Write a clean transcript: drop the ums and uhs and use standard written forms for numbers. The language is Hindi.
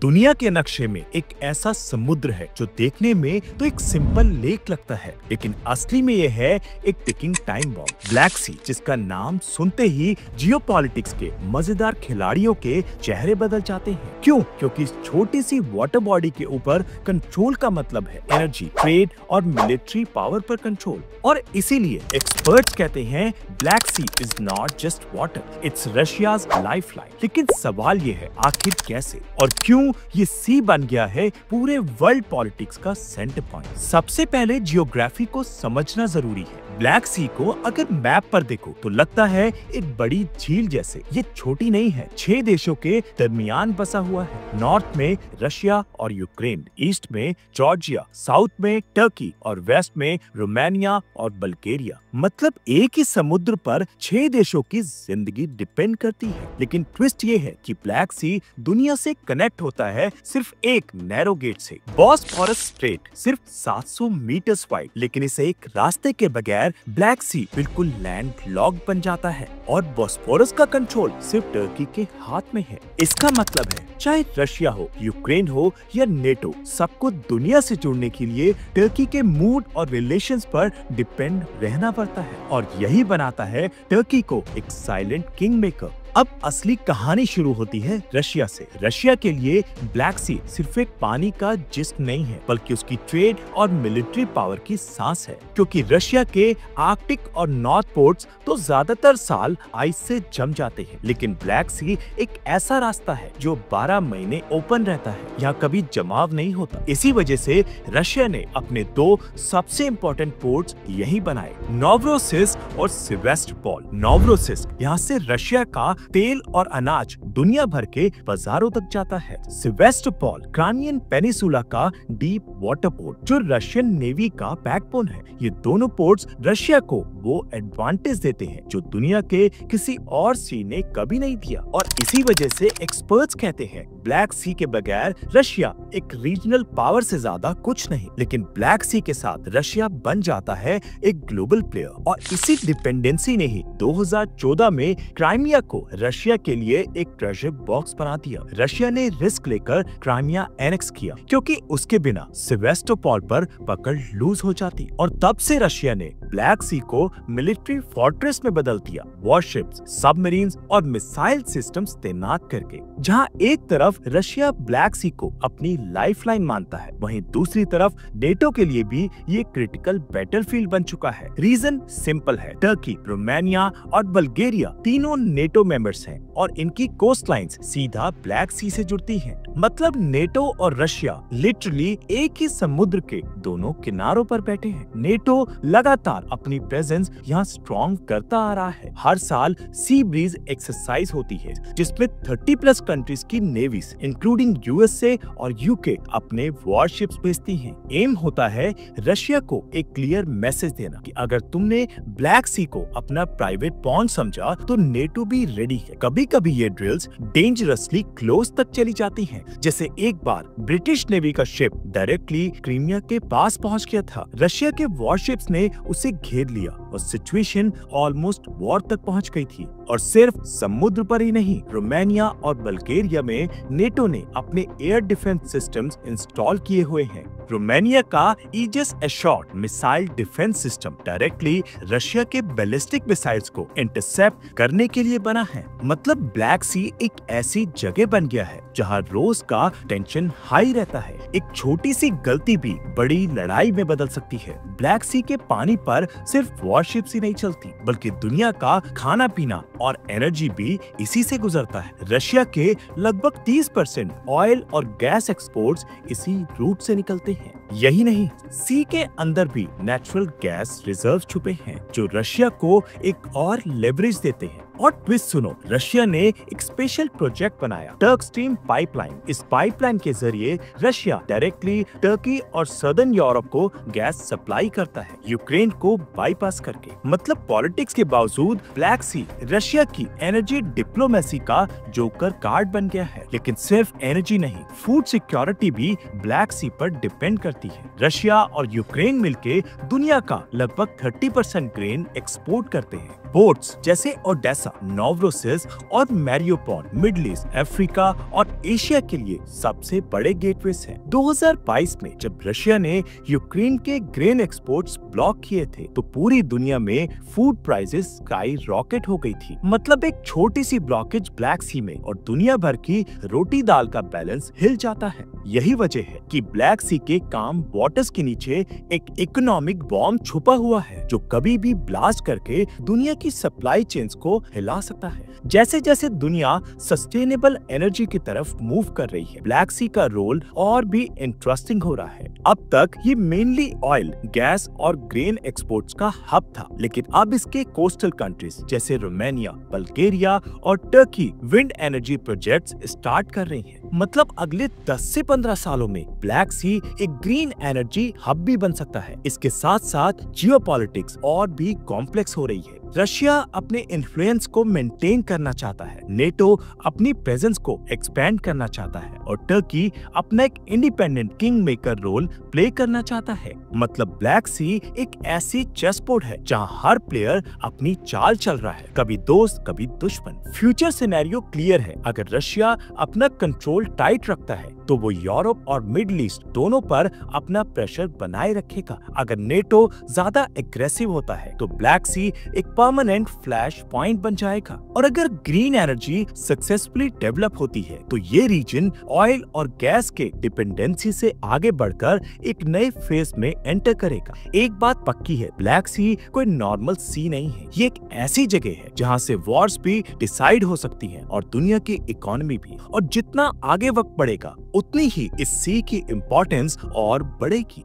दुनिया के नक्शे में एक ऐसा समुद्र है जो देखने में तो एक सिंपल लेक लगता है, लेकिन असली में यह है एक टिकिंग टाइम बॉम्ब, ब्लैक सी, जिसका नाम सुनते ही जियोपॉलिटिक्स के मजेदार खिलाड़ियों के चेहरे बदल जाते हैं। क्यों? क्योंकि इस छोटी सी वाटर बॉडी के ऊपर कंट्रोल का मतलब है एनर्जी, ट्रेड और मिलिट्री पावर पर कंट्रोल। और इसीलिए एक्सपर्ट्स कहते हैं black sea is not just water, it's Russia's lifeline. लेकिन सवाल ये है, आखिर कैसे और क्यों ये सी बन गया है पूरे वर्ल्ड पॉलिटिक्स का सेंटर पॉइंट? सबसे पहले जियोग्राफी को समझना जरूरी है। ब्लैक सी को अगर मैप पर देखो तो लगता है एक बड़ी झील जैसे। ये छोटी नहीं है, 6 देशों के दरमियान बसा हुआ है। नॉर्थ में रशिया और यूक्रेन, ईस्ट में जॉर्जिया, साउथ में टर्की और वेस्ट में रोमानिया और बल्गेरिया। मतलब एक ही समुद्र पर 6 देशों की जिंदगी डिपेंड करती है। लेकिन ट्विस्ट ये है कि ब्लैक सी दुनिया से कनेक्ट होता है सिर्फ एक नैरो गेट से। बॉस्फोरस स्ट्रेट सिर्फ 700 मीटर वाइड, लेकिन इसे एक रास्ते के बगैर ब्लैक सी बिल्कुल लैंड लॉक बन जाता है और बॉस्फोरस का कंट्रोल सिर्फ टर्की के हाथ में है। इसका मतलब है चाहे रशिया हो, यूक्रेन हो या नेटो, सबको दुनिया से जुड़ने के लिए टर्की के मूड और रिलेशंस पर डिपेंड रहना पड़ता है, और यही बनाता है टर्की को एक साइलेंट किंग मेकर। अब असली कहानी शुरू होती है रशिया से। रशिया के लिए ब्लैक सी सिर्फ एक पानी का जिस्म नहीं है, बल्कि उसकी ट्रेड और मिलिट्री पावर की सांस है। क्योंकि रशिया के आर्कटिक और नॉर्थ पोर्ट्स तो ज्यादातर साल आइस से जम जाते हैं, लेकिन ब्लैक सी एक ऐसा रास्ता है जो 12 महीने ओपन रहता है, यहाँ कभी जमाव नहीं होता। इसी वजह से रशिया ने अपने 2 सबसे इम्पोर्टेंट पोर्ट्स यही बनाए, नोवरोसिस्क और सेवास्टोपोल। नोवरोसिस्क यहाँ से रशिया का तेल और अनाज दुनिया भर के बाजारों तक जाता है। सेवास्टोपोल क्राइमियन पेनिसुला का डीप वाटर पोर्ट जो रशियन नेवी का बैकबोन है। ये दोनों पोर्ट्स रशिया को वो एडवांटेज देते हैं जो दुनिया के किसी और सी ने कभी नहीं दिया, और इसी वजह से एक्सपर्ट्स कहते हैं ब्लैक सी के बगैर रशिया एक रीजनल पावर से ज्यादा कुछ नहीं। लेकिन ब्लैक सी के साथ रशिया बन जाता है एक ग्लोबल प्लेयर, और इसी डिपेंडेंसी ने ही 2014 में क्राइमिया को रशिया के लिए एक ट्रेजर बॉक्स बना दिया। रशिया ने रिस्क लेकर क्राइमिया एनेक्स किया, क्योंकि उसके बिना सेवास्टोपोल पर पकड़ लूज हो जाती, और तब से रशिया ने ब्लैक सी को मिलिट्री फोर्ट्रेस में बदल दिया, वॉरशिप्स, सबमरीन्स और मिसाइल सिस्टम्स तैनात करके। जहां एक तरफ रशिया ब्लैक सी को अपनी लाइफलाइन मानता है, वहीं दूसरी तरफ नेटो के लिए भी ये क्रिटिकल बैटलफील्ड बन चुका है। रीजन सिंपल है, टर्की, रोमानिया और बल्गेरिया तीनों नेटो मेंबर्स हैं, और इनकी कोस्ट लाइन्स सीधा ब्लैक सी से जुड़ती हैं। मतलब नेटो और रशिया लिटरली एक ही समुद्र के दोनों किनारों पर बैठे हैं। नेटो लगातार अपनी प्रेजेंस यहाँ स्ट्रॉन्ग करता आ रहा है। हर साल सी ब्रीज एक्सरसाइज होती है, जिसमें 30+ कंट्रीज की नेवीज इंक्लूडिंग यूएसए और यूके अपने वॉरशिप्स भेजती हैं। एम होता है रशिया को एक क्लियर मैसेज देना कि अगर तुमने ब्लैक सी को अपना प्राइवेट पॉन्ड समझा तो नेटो भी रेडी है। कभी कभी ये ड्रिल्स डेंजरसली क्लोज तक चली जाती हैं। जैसे एक बार ब्रिटिश नेवी का शिप डायरेक्टली क्रीमिया के पास पहुंच गया था। रशिया के वॉरशिप्स ने उसे घेर लिया और सिचुएशन ऑलमोस्ट वॉर तक पहुंच गई थी। और सिर्फ समुद्र पर ही नहीं, रोमानिया और बल्गेरिया में नेटो ने अपने एयर डिफेंस सिस्टम्स इंस्टॉल किए हुए हैं। रोमानिया का Aegis Ashore missile defence system directly Russia के बैलिस्टिक मिसाइल्स को इंटरसेप्ट करने के लिए बना है। मतलब ब्लैक सी एक ऐसी जगह बन गया है जहां रोज का टेंशन हाई रहता है। एक छोटी सी गलती भी बड़ी लड़ाई में बदल सकती है। ब्लैक सी के पानी पर सिर्फ वॉरशिप्स ही नहीं चलती, बल्कि दुनिया का खाना पीना और एनर्जी भी इसी से गुजरता है। रशिया के लगभग 30% ऑयल और गैस एक्सपोर्ट्स इसी रूट से निकलते हैं। यही नहीं, सी के अंदर भी नेचुरल गैस रिजर्व छुपे हैं जो रशिया को एक और लेवरेज देते हैं। और ट्विस्ट सुनो, रशिया ने एक स्पेशल प्रोजेक्ट बनाया, टर्क स्ट्रीम पाइपलाइन। इस पाइपलाइन के जरिए रशिया डायरेक्टली टर्की और सदर्न यूरोप को गैस सप्लाई करता है, यूक्रेन को बाईपास करके। मतलब पॉलिटिक्स के बावजूद ब्लैक सी रशिया की एनर्जी डिप्लोमेसी का जोकर कार्ड बन गया है। लेकिन सिर्फ एनर्जी नहीं, फूड सिक्योरिटी भी ब्लैक सी पर डिपेंड करती है। रशिया और यूक्रेन मिलके दुनिया का लगभग 30% ग्रेन एक्सपोर्ट करते हैं। पोर्ट्स जैसे ओडेसा, नोवरोसिस और मैरियोपोल मिडिल ईस्ट, अफ्रीका और एशिया के लिए सबसे बड़े गेटवेज हैं। 2022 में जब रशिया ने यूक्रेन के ग्रेन एक्सपोर्ट्स ब्लॉक किए थे तो पूरी दुनिया में फूड प्राइसेस स्काई रॉकेट हो गई थी। मतलब एक छोटी सी ब्लॉकेज ब्लैक सी में और दुनिया भर की रोटी दाल का बैलेंस हिल जाता है। यही वजह है कि ब्लैक सी के काम वाटर्स के नीचे एक इकोनॉमिक बॉम्ब छुपा हुआ है जो कभी भी ब्लास्ट करके दुनिया की सप्लाई चेन्स को हिला सकता है। जैसे जैसे दुनिया सस्टेनेबल एनर्जी की तरफ मूव कर रही है, ब्लैक सी का रोल और भी इंटरेस्टिंग हो रहा है। अब तक ये मेनली ऑयल, गैस और ग्रेन एक्सपोर्ट्स का हब था, लेकिन अब इसके कोस्टल कंट्रीज जैसे रोमानिया, बल्गेरिया और Turkey wind energy projects start कर रही हैं। मतलब अगले 10 से 15 सालों में ब्लैक सी एक ग्रीन एनर्जी हब भी बन सकता है। इसके साथ साथ जियोपॉलिटिक्स और भी कॉम्प्लेक्स हो रही है। रशिया अपने इन्फ्लुएंस को मेंटेन करना चाहता है, नेटो अपनी प्रेजेंस को एक्सपेंड करना चाहता है और टर्की अपना एक independent king maker role play करना चाहता है। मतलब ब्लैक सी एक ऐसी चेस बोर्ड है जहां हर प्लेयर अपनी चाल चल रहा है, कभी दोस्त कभी दुश्मन। फ्यूचर सिनेरियो क्लियर है। अगर रशिया अपना कंट्रोल टाइट रखता है तो वो यूरोप और मिडिल ईस्ट दोनों पर अपना प्रेशर बनाए रखेगा। अगर नेटो ज्यादा एग्रेसिव होता है तो ब्लैक सी एक परमानेंट फ्लैश पॉइंट बन जाएगा। और अगर ग्रीन एनर्जी सक्सेसफुली डेवलप होती है तो ये रीजन ऑयल और गैस के डिपेंडेंसी से आगे बढ़कर एक नए फेज में एंटर करेगा। एक बात पक्की है, ब्लैक सी कोई नॉर्मल सी नहीं है। ये एक ऐसी जगह है जहां से वॉर्स भी डिसाइड हो सकती हैं और दुनिया की इकोनॉमी भी। और जितना आगे वक्त बढ़ेगा उतनी ही इस सी की इम्पोर्टेंस और बढ़ेगी।